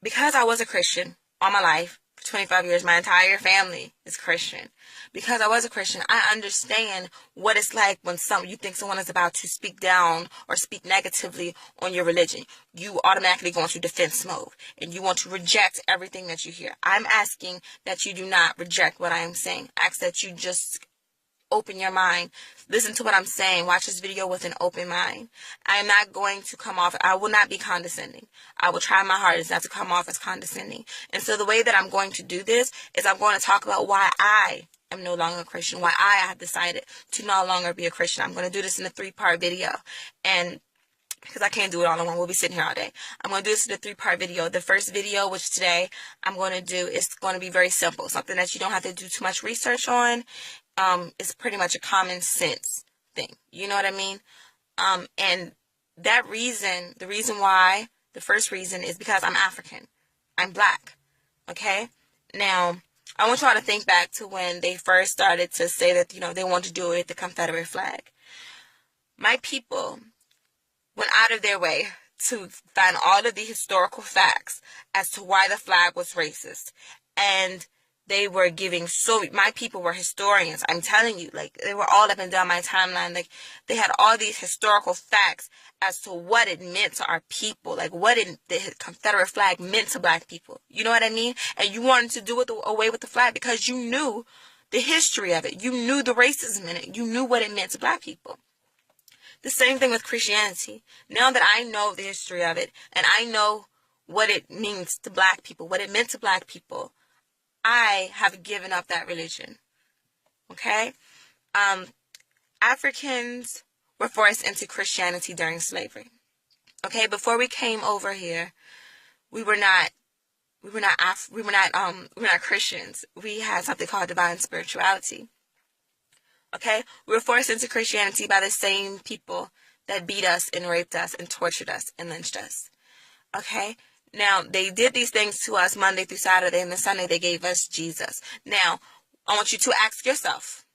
because I was a Christian all my life, for 25 years, my entire family is Christian. Because I was a Christian, I understand what it's like when you think someone is about to speak down or speak negatively on your religion. You automatically go into defense mode and you want to reject everything that you hear. I'm asking that you do not reject what I am saying. I ask that you just open your mind, listen to what I'm saying, watch this video with an open mind. I am not going to I will not be condescending. I will try my hardest not to come off as condescending. And so the way that I'm going to do this is I'm going to talk about why I am no longer a Christian, why I have decided to no longer be a Christian. I'm going to do this in a 3-part video. And because I can't do it all in one, we'll be sitting here all day. I'm going to do this in a 3-part video. The first video, which today I'm going to do, is going to be very simple. Something that you don't have to do too much research on. It's pretty much a common sense thing. You know what I mean? And that reason, the first reason is because I'm African. I'm black. Okay? Now, I want y'all to think back to when they first started to say that, they want to do it with the Confederate flag. My people went out of their way to find all of the historical facts as to why the flag was racist. And they were my people were historians. I'm telling you, they were all up and down my timeline. They had all these historical facts as to what it meant to our people, what the Confederate flag meant to black people. You know what I mean? And you wanted to do away with the flag because you knew the history of it. You knew the racism in it. You knew what it meant to black people. The same thing with Christianity. Now that I know the history of it, and I know what it means to black people, what it meant to black people, I have given up that religion. Okay? Africans were forced into Christianity during slavery. Okay? Before we came over here, we were not Christians. We had something called divine spirituality. Okay? We were forced into Christianity by the same people that beat us and raped us and tortured us and lynched us. Okay? Now, they did these things to us Monday through Saturday, and then Sunday they gave us Jesus. Now, I want you to ask yourself,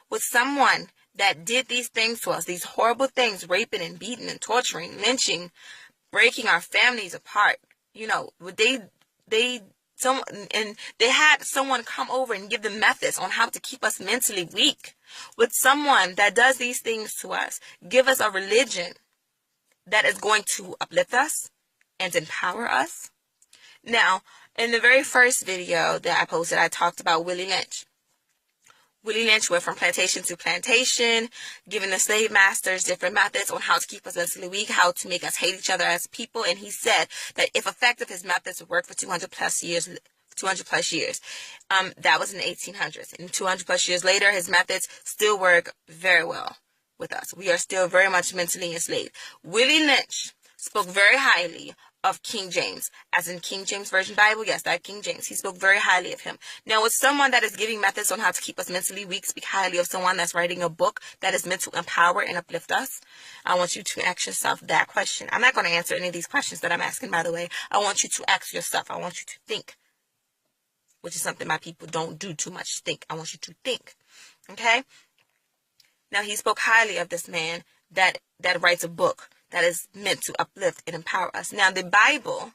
with someone that did these things to us, these horrible things, raping and beating and torturing, lynching, breaking our families apart, they had someone come over and give them methods on how to keep us mentally weak. With someone that does these things to us, give us a religion that is going to uplift us and empower us. Now, in the very first video that I posted, I talked about Willie Lynch. Willie Lynch went from plantation to plantation, giving the slave masters different methods on how to keep us mentally weak, how to make us hate each other as people. And he said that if effective, his methods would work for 200 plus years. That was in the 1800s. And 200 plus years later, his methods still work very well with us. We are still very much mentally enslaved. Willie Lynch spoke very highly of King James, as in King James Version Bible. Yes, that King James. He spoke very highly of him. Now, with someone that is giving methods on how to keep us mentally weak, speak highly of someone that's writing a book that is meant to empower and uplift us, I want you to ask yourself that question. I'm not going to answer any of these questions that I'm asking, by the way. I want you to ask yourself. I want you to think, which is something my people don't do too much. Think. I want you to think. Okay? Now, he spoke highly of this man that writes a book that is meant to uplift and empower us. Now, the Bible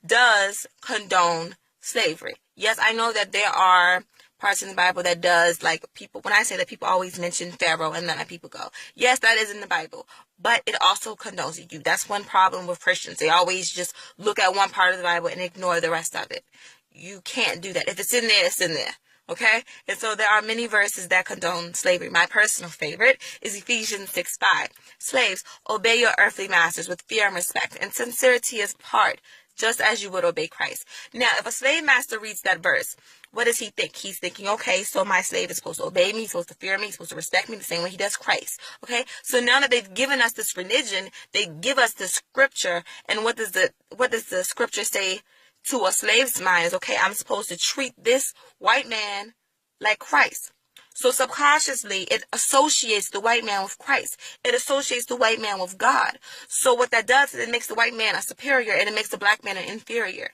does condone slavery. Yes, I know that there are parts in the Bible that does, when I say that, people always mention Pharaoh and then let people go. Yes, that is in the Bible, but it also condones it. That's one problem with Christians. They always just look at one part of the Bible and ignore the rest of it. You can't do that. If it's in there, it's in there. Okay? And so there are many verses that condone slavery. My personal favorite is Ephesians 6:5. Slaves, obey your earthly masters with fear and respect, and sincerity is part, just as you would obey Christ. Now, if a slave master reads that verse, what does he think? He's thinking, okay, so my slave is supposed to obey me, supposed to fear me, supposed to respect me the same way he does Christ. Okay? So now that they've given us this religion, they give us the scripture, and what does the scripture say to a slave's mind is, okay, I'm supposed to treat this white man like Christ. So subconsciously, it associates the white man with Christ. It associates the white man with God. So what that does is it makes the white man a superior and it makes the black man an inferior.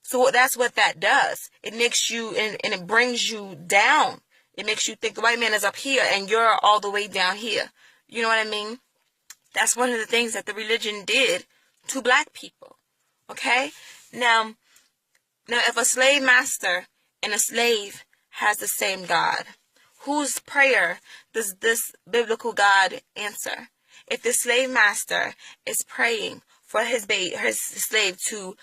So that's what that does. It makes you, and it brings you down. It makes you think the white man is up here and you're all the way down here. You know what I mean? That's one of the things that the religion did to black people. Okay? Now if a slave master and a slave has the same God, whose prayer does this biblical God answer? If the slave master is praying for his slave to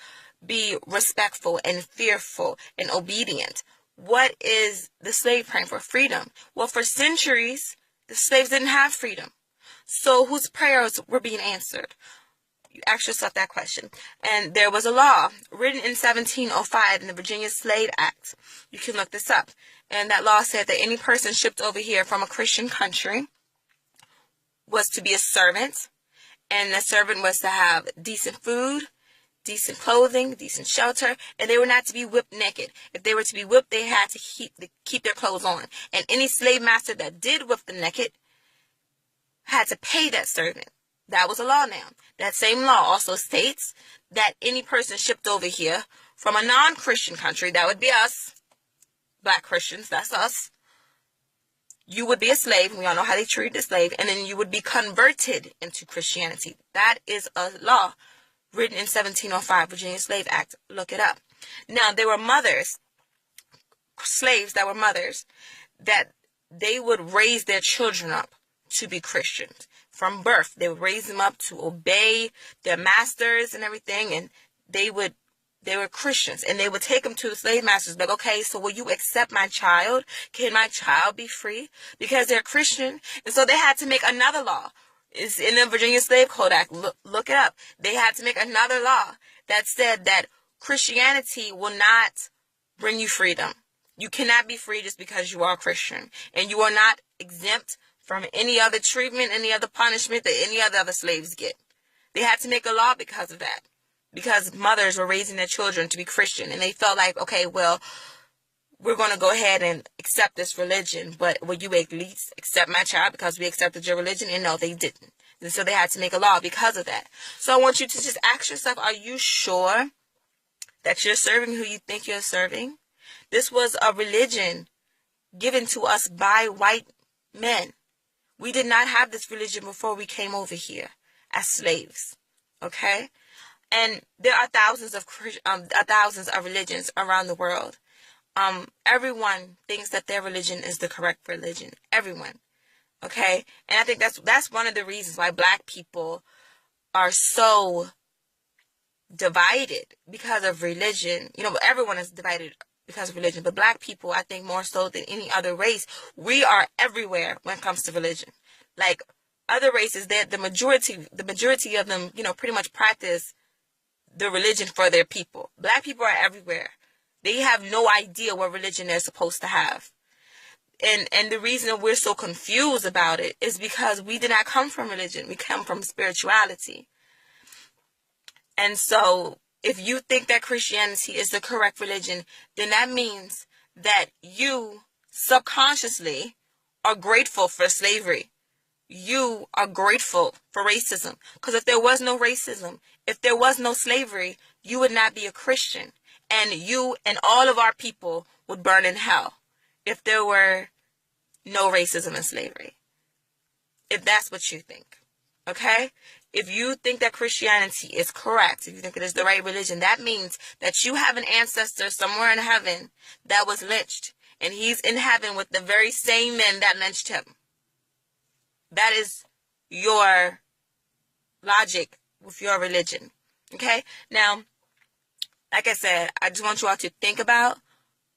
be respectful and fearful and obedient, what is the slave praying for? Freedom. Well, for centuries, the slaves didn't have freedom. So whose prayers were being answered? You ask yourself that question. And there was a law written in 1705 in the Virginia Slave Act. You can look this up. And that law said that any person shipped over here from a Christian country was to be a servant. And the servant was to have decent food, decent clothing, decent shelter, and they were not to be whipped naked. If they were to be whipped, they had to keep their clothes on. And any slave master that did whip them naked had to pay that servant. That was a law now. That same law also states that any person shipped over here from a non-Christian country, that would be us, black Christians, that's us, you would be a slave, and we all know how they treated the slave, and then you would be converted into Christianity. That is a law written in 1705, Virginia Slave Act. Look it up. Now, there were mothers, slaves that were mothers, that they would raise their children up to be Christians. From birth, they would raise them up to obey their masters and everything, and they were Christians, and they would take them to the slave masters, like, okay, so will you accept my child? Can my child be free? Because they're Christian. And so they had to make another law. It's in the Virginia Slave Code Act. Look it up. They had to make another law that said that Christianity will not bring you freedom. You cannot be free just because you are a Christian. And you are not exempt from any other treatment, any other punishment that any other slaves get. They had to make a law because of that. Because mothers were raising their children to be Christian. And they felt like, okay, well, we're going to go ahead and accept this religion. But will you at least accept my child because we accepted your religion? And no, they didn't. And so they had to make a law because of that. So I want you to just ask yourself, are you sure that you're serving who you think you're serving? This was a religion given to us by white men. We did not have this religion before we came over here as slaves. Okay? And there are thousands of religions around the world. Everyone thinks that their religion is the correct religion. Everyone. Okay? And I think that's one of the reasons why black people are so divided because of religion. You know, everyone is divided because of religion, but black people, I think more so than any other race, we are everywhere when it comes to religion. Like other races, that the majority of them, you know, pretty much practice the religion for their people. Black people are everywhere. They have no idea what religion they're supposed to have. And the reason that we're so confused about it is because we did not come from religion. We come from spirituality. And so if you think that Christianity is the correct religion, then that means that you subconsciously are grateful for slavery. You are grateful for racism. Because if there was no racism, if there was no slavery, you would not be a Christian. And you and all of our people would burn in hell if there were no racism and slavery. If that's what you think. Okay? If you think that Christianity is correct, if you think it is the right religion, that means that you have an ancestor somewhere in heaven that was lynched. And he's in heaven with the very same men that lynched him. That is your logic with your religion. Okay? Now, like I said, I just want you all to think about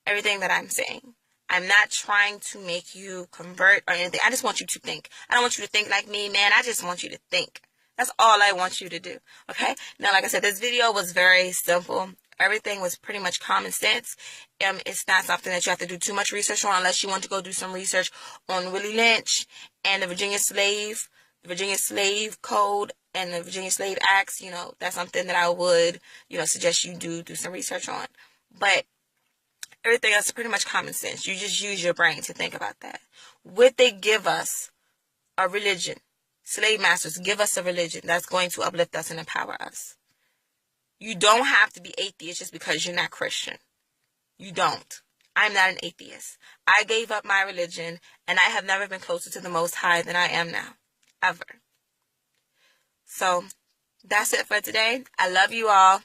everything that I'm saying. I'm not trying to make you convert or anything. I just want you to think. I don't want you to think like me, man. I just want you to think. That's all I want you to do. Okay? Now, like I said, this video was very simple. Everything was pretty much common sense. It's not something that you have to do too much research on unless you want to go do some research on Willie Lynch and the Virginia Slave Code and the Virginia Slave Acts. You know, that's something that I would, suggest you do some research on. But everything else is pretty much common sense. You just use your brain to think about that. Would they give us a religion? Slave masters give us a religion that's going to uplift us and empower us. You don't have to be atheist just because you're not Christian. You don't. I'm not an atheist. I gave up my religion, and I have never been closer to the Most High than I am now. Ever. So, That's it for today. I love you all.